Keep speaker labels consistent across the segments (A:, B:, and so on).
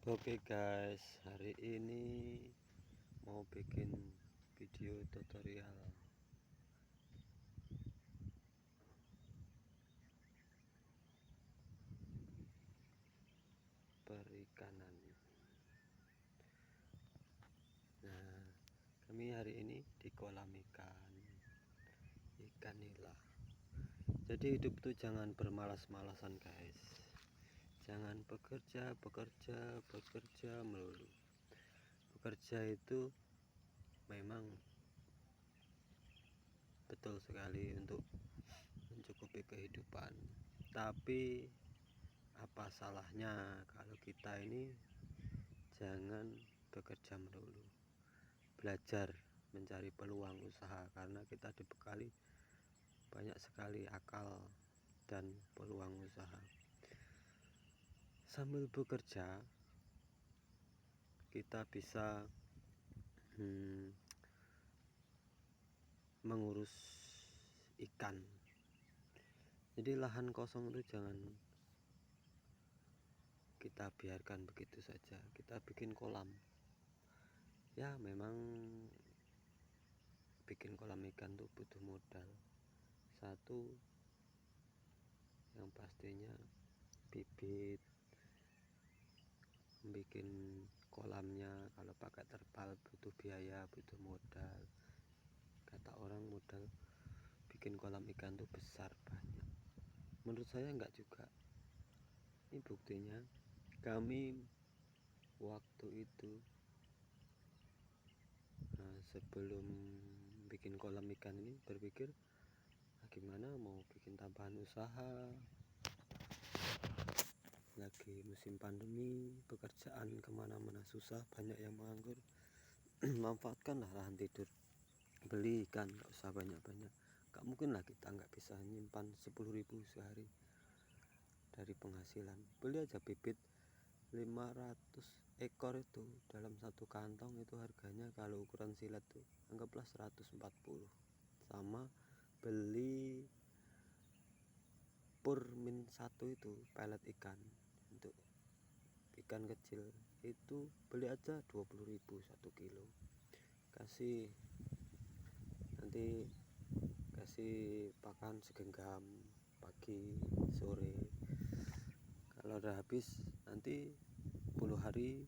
A: Oke guys, hari ini mau bikin video tutorial perikanan. Nah, kami hari ini di kolam ikan nila. Jadi hidup tuh jangan bermalas-malasan guys. Jangan bekerja melulu. Bekerja itu memang betul sekali untuk mencukupi kehidupan. Tapi apa salahnya kalau kita ini jangan bekerja melulu, belajar mencari peluang usaha, karena kita dibekali banyak sekali akal dan peluang usaha. Sambil bekerja kita bisa mengurus ikan. Jadi lahan kosong itu jangan kita biarkan begitu saja, kita bikin kolam. Ya memang bikin kolam ikan tuh butuh modal. Satu, yang pastinya bibit, bikin kolamnya kalau pakai terpal butuh biaya, butuh modal. Kata orang modal bikin kolam ikan tuh besar, banyak. Menurut saya enggak juga. Ini buktinya kami waktu itu sebelum bikin kolam ikan ini berpikir gimana mau bikin tambahan usaha, lagi musim pandemi, pekerjaan kemana-mana susah, banyak yang menganggur. Manfaatkanlah lahan tidur, beli ikan, gak usah banyak-banyak. Gak mungkin lah kita nggak bisa nyimpan 10.000 sehari dari penghasilan. Beli aja bibit 500 ekor itu dalam satu kantong, itu harganya kalau ukuran silet tuh anggaplah 140. Sama beli purmin 1 itu pelet ikan untuk ikan kecil, itu beli aja 20.000 1 kilo. Nanti kasih pakan segenggam pagi sore. Kalau udah habis nanti 10 hari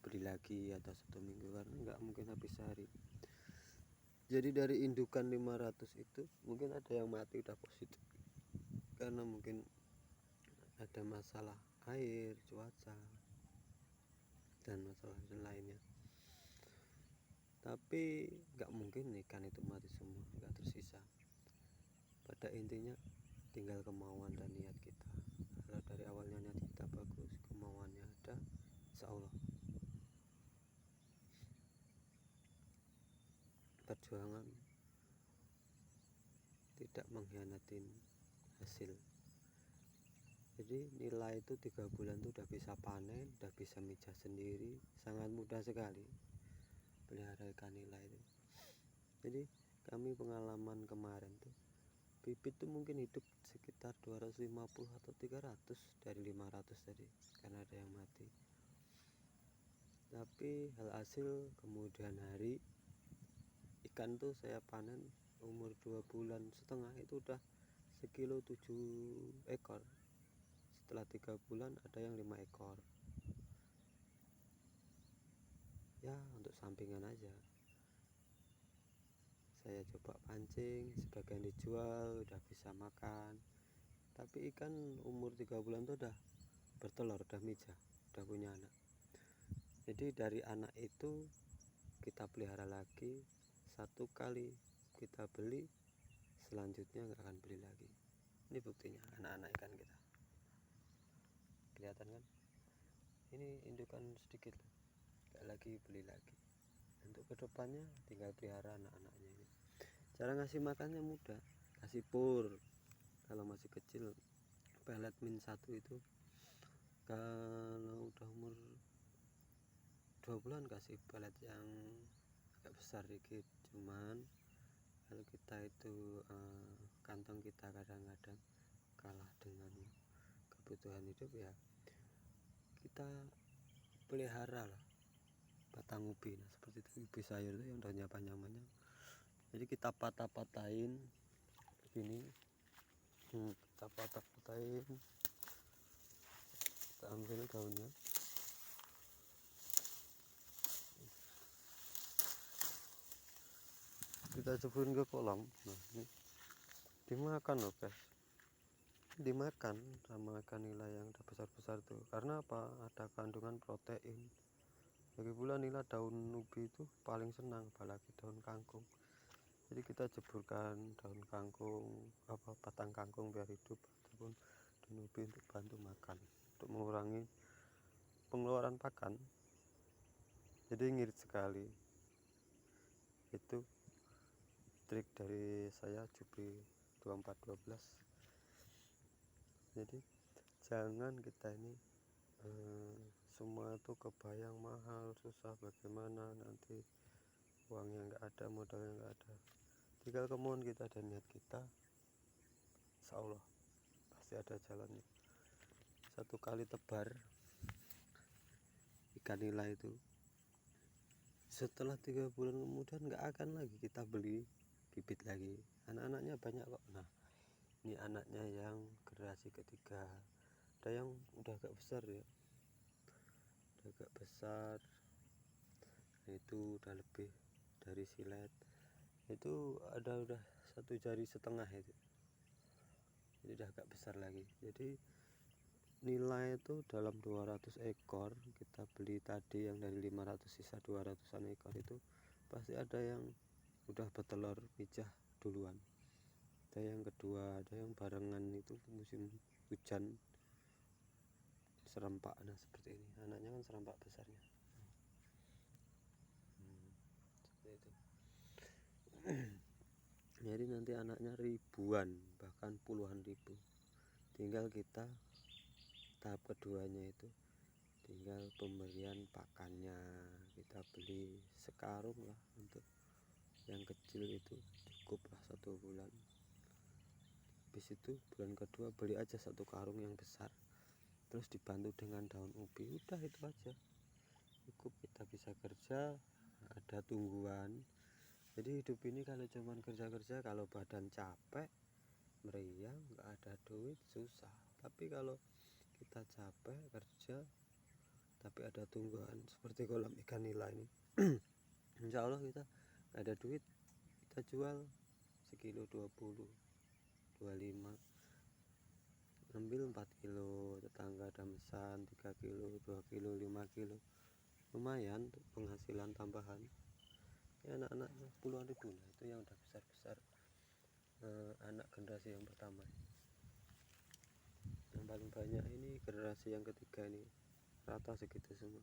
A: beli lagi atau 1 minggu, karena nggak mungkin habis sehari. Jadi dari indukan 500 itu mungkin ada yang mati udah positif, karena mungkin ada masalah air, cuaca, dan masalah lainnya. Tapi nggak mungkin ikan itu mati semua, nggak tersisa. Pada intinya tinggal kemauan dan niat kita. Kalau dari awalnya niat kita bagus, kemauannya ada, insya Allah perjuangan tidak mengkhianatin hasil. Jadi nilai itu 3 bulan tuh udah bisa panen, udah bisa mijah sendiri, sangat mudah sekali pelihara ikan nila itu. Jadi kami pengalaman kemarin tuh bibit tuh mungkin hidup sekitar 250 atau 300 dari 500 tadi, karena ada yang mati. Tapi hasil kemudian hari ikan tuh saya panen umur 2,5 bulan itu udah 1,7 ekor. Setelah 3 bulan ada yang 5 ekor. Ya untuk sampingan aja saya coba pancing, sebagian dijual, udah bisa makan. Tapi ikan umur 3 bulan tuh udah bertelur, udah mijah, udah punya anak. Jadi dari anak itu kita pelihara lagi, 1 kali kita beli, selanjutnya nggak akan beli lagi. Ini buktinya anak-anak ikan kita, kelihatan kan? Ini indukan sedikit, nggak lagi beli lagi. Untuk kedepannya tinggal pelihara anak-anaknya ini. Cara ngasih makannya mudah, kasih pur. Kalau masih kecil pelet min 1 itu, kalau udah umur 2 bulan kasih pelet yang agak besar dikit. Cuman kalau kita itu kantong kita kadang-kadang kalah dengan kebutuhan hidup, ya kita pelihara lah batang ubi. Nah seperti itu, ubi sayur itu yang daunnya panjang-panjang. Jadi kita patah-patahin begini, kita patah-patahin, kita ambil daunnya, kita ceburin ke kolam. Nah ini dimakan loh guys, dimakan sama ikan nila yang udah besar-besar tuh. Karena apa? Ada kandungan protein. Lagi pula nila daun ubi itu paling senang, apalagi daun kangkung. Jadi kita jeburkan daun kangkung, batang kangkung biar hidup, ataupun daun ubi untuk bantu makan, untuk mengurangi pengeluaran pakan. Jadi ngirit sekali. Itu trik dari saya, Jupri 2412. Jadi jangan kita ini semua itu kebayang mahal, susah bagaimana, nanti uangnya nggak ada, modalnya nggak ada. Tinggal kemohon kita dan niat kita, insya Allah pasti ada jalannya. Satu kali tebar ikan nila itu, setelah 3 bulan kemudian nggak akan lagi kita beli bibit lagi. Anak-anaknya banyak kok. Nah ini anaknya yang generasi ketiga, ada yang udah agak besar ya, udah agak besar. Nah, itu udah lebih dari silet, itu ada udah 1,5 jari itu, jadi udah agak besar lagi. Jadi nilai itu dalam 200 ekor kita beli tadi, yang dari 500 sisa 200-an ekor itu pasti ada yang udah bertelur pijah duluan, ada yang kedua, ada yang barengan itu musim hujan serempak. Nah seperti ini, anaknya kan serempak besarnya. Seperti itu. Jadi nanti anaknya ribuan, bahkan puluhan ribu. Tinggal kita tahap keduanya itu tinggal pemberian pakannya. Kita beli sekarung lah, untuk yang kecil itu cukup lah 1 bulan. Habis itu bulan kedua beli aja 1 karung yang besar, terus dibantu dengan daun ubi, udah itu aja cukup. Kita bisa kerja, ada tungguan. Jadi hidup ini kalau cuman kerja-kerja, kalau badan capek meriang, nggak ada duit, susah. Tapi kalau kita capek kerja tapi ada tungguan seperti kolam ikan nila ini, insya Allah kita nggak ada duit, kita jual sekilo 20, 25, ambil 4 kilo, tetangga ada mesan 3 kilo, 2 kilo, 5 kilo, lumayan untuk penghasilan tambahan ya. Anak-anaknya puluhan ribu. Nah itu yang udah besar-besar, anak generasi yang pertama. Yang paling banyak ini generasi yang ketiga, ini rata segitu semua.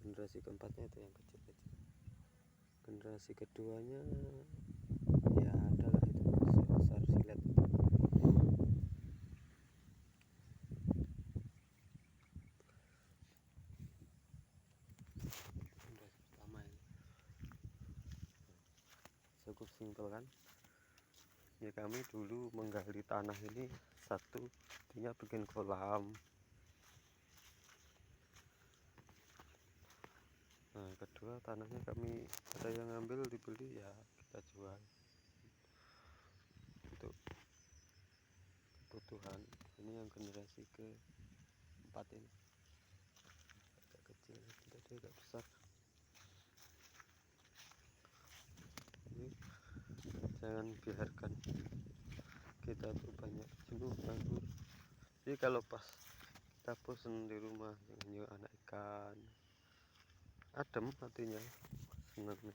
A: Generasi keempatnya itu yang kecil-kecil. Generasi keduanya ya adalah itu sebesar silet. Generasi pertama ini cukup simpel kan ya. Kami dulu menggali tanah ini, satu dia bikin kolam, nah kedua tanahnya kami ada yang ngambil, dibeli ya kita jual untuk kebutuhan. Ini yang generasi keempat ini, agak kecil, tadi agak besar. Ini jangan biarkan kita tuh banyak jenuh nganggur. Jadi kalau pas kita bosan di rumah, jangan nyuruh anak ikan, adem hatinya, senang nih.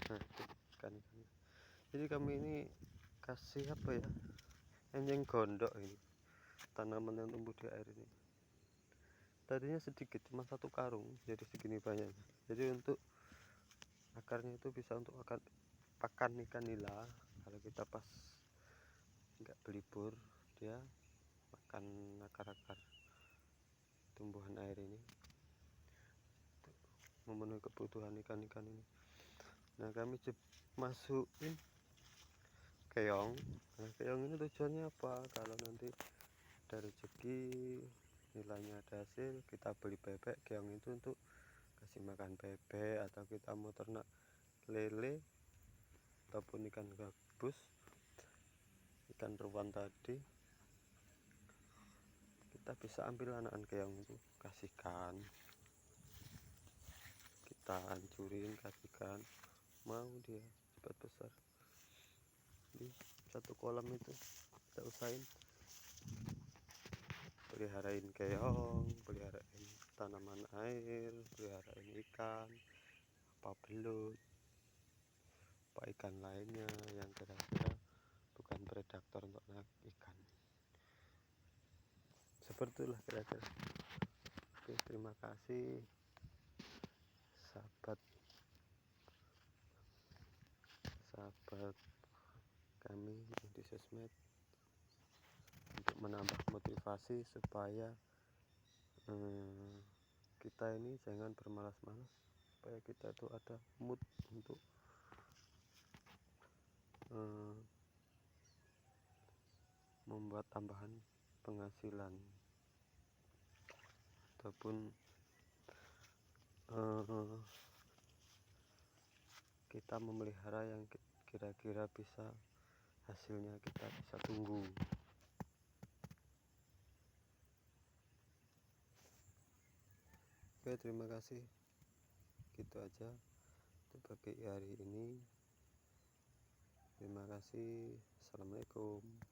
A: Nah itu ikan-ikan. Jadi kami ini kasih apa ya, enjeng gondok ini, tanaman yang tumbuh di air ini. Tadinya sedikit, cuma 1 karung, jadi segini banyak. Jadi untuk akarnya itu bisa untuk pakan ikan nila. Kalau kita pas nggak belibur, dia makan akar-akar tumbuhan air ini untuk memenuhi kebutuhan ikan-ikan ini. Nah kami masukin keong. Nah keong ini tujuannya apa? Kalau nanti ada rezeki nilainya ada hasil, kita beli bebek keong itu untuk kasih makan bebek, atau kita mau ternak lele ataupun ikan gabus, ikan ruwan tadi, kita bisa ambil anakan keong itu, kasihkan, kita hancurin, kasihkan, mau dia cepat besar. Di satu kolam itu kita usahain peliharain keong, peliharain tanaman air, peliharain ikan, apa belut, apa ikan lainnya yang kira-kira bukan predator untuk ikan. Seperti itulah kira-kira. Oke, terima kasih sahabat kami di sosmed, untuk menambah motivasi supaya kita ini jangan bermalas-malas, supaya kita itu ada mood untuk membuat tambahan penghasilan, ataupun kita memelihara yang kira-kira bisa hasilnya kita bisa tunggu. Oke, terima kasih, gitu aja untuk pagi hari ini. Terima kasih. Assalamualaikum.